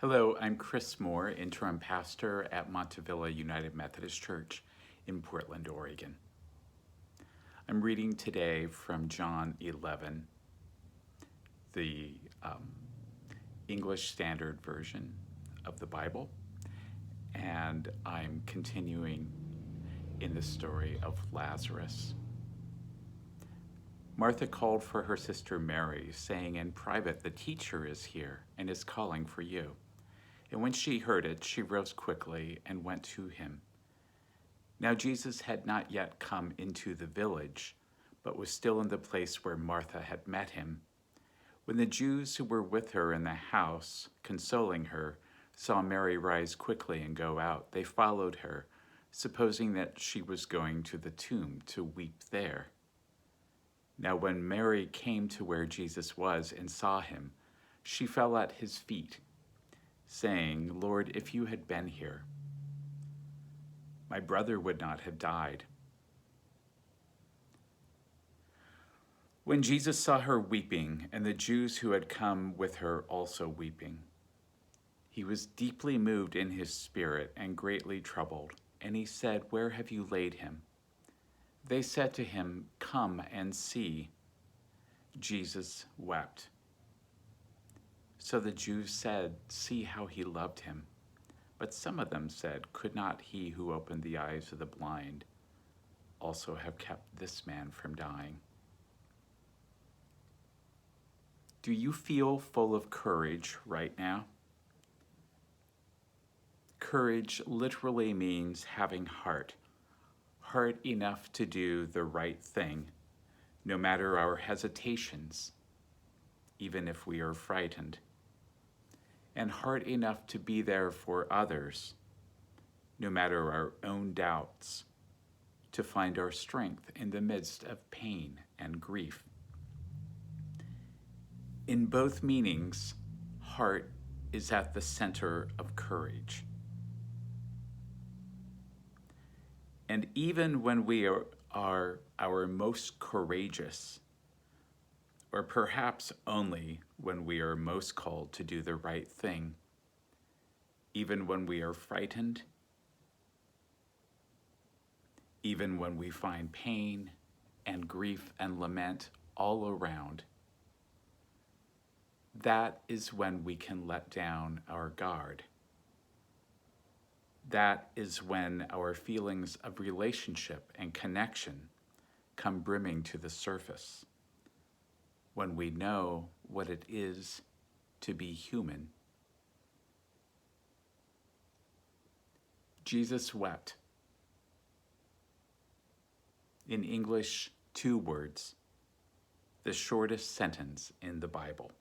Hello, I'm Chris Moore, interim pastor at Montevilla United Methodist Church in Portland, Oregon. I'm reading today from John 11, the English Standard Version of the Bible, and I'm continuing in the story of Lazarus. Martha called for her sister Mary, saying in private, "The teacher is here and is calling for you." And when she heard it, she rose quickly and went to him. Now Jesus had not yet come into the village, but was still in the place where Martha had met him. When the Jews who were with her in the house, consoling her, saw Mary rise quickly and go out, they followed her, supposing that she was going to the tomb to weep there. Now when Mary came to where Jesus was and saw him, she fell at his feet, saying, "Lord, if you had been here, my brother would not have died." When Jesus saw her weeping, and the Jews who had come with her also weeping, he was deeply moved in his spirit and greatly troubled, and he said, "Where have you laid him?" They said to him, "Come and see." Jesus wept. So the Jews said, "See how he loved him." But some of them said, "Could not he who opened the eyes of the blind also have kept this man from dying?" Do you feel full of courage right now? Courage literally means having heart enough to do the right thing, no matter our hesitations, even if we are frightened, and heart enough to be there for others, no matter our own doubts, to find our strength in the midst of pain and grief. In both meanings, heart is at the center of courage. And even when we are our most courageous, or perhaps only when we are most called to do the right thing, even when we are frightened, even when we find pain and grief and lament all around, that is when we can let down our guard. That is when our feelings of relationship and connection come brimming to the surface, when we know what it is to be human. Jesus wept. In English, 2 words, the shortest sentence in the Bible.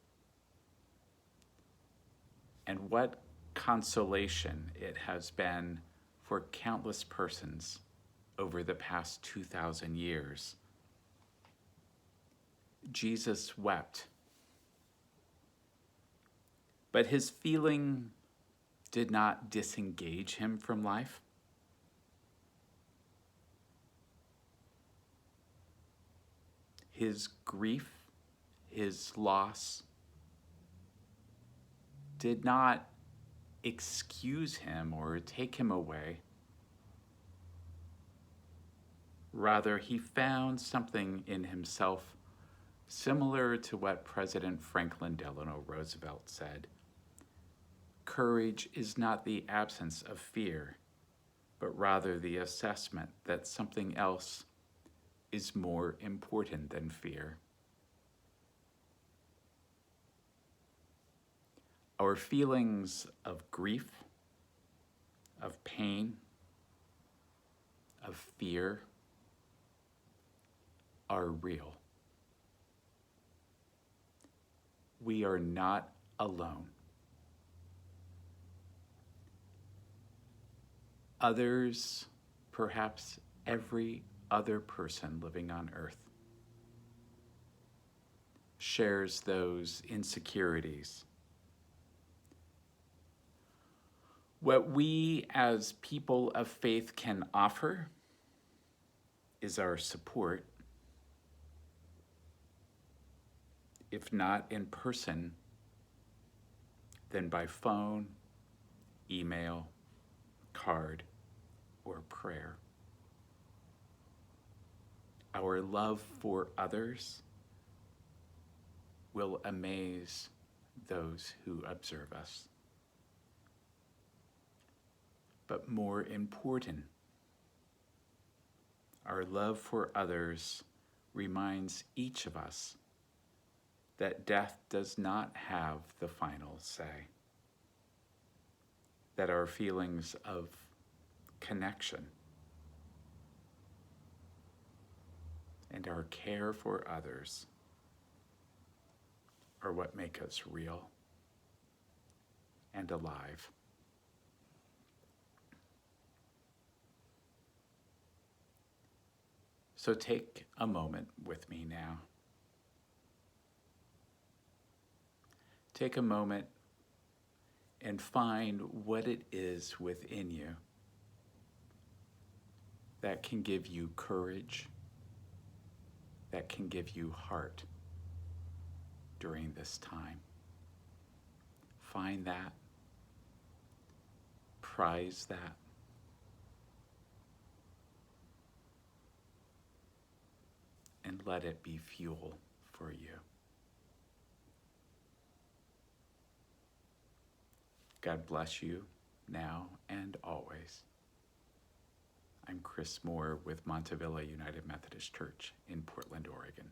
And what consolation it has been for countless persons over the past 2,000 years. Jesus wept, but his feeling did not disengage him from life. His grief, his loss, did not excuse him or take him away. Rather, he found something in himself similar to what President Franklin Delano Roosevelt said. Courage is not the absence of fear, but rather the assessment that something else is more important than fear. Our feelings of grief, of pain, of fear are real. We are not alone. Others, perhaps every other person living on earth, shares those insecurities. What we as people of faith can offer is our support, if not in person, than by phone, email, card, or prayer. Our love for others will amaze those who observe us. But more important, our love for others reminds each of us that death does not have the final say, that our feelings of connection and our care for others are what make us real and alive. So take a moment with me now. Take a moment and find what it is within you that can give you courage, that can give you heart during this time. Find that, prize that, and let it be fuel for you. God bless you now and always. I'm Chris Moore with Montevilla United Methodist Church in Portland, Oregon.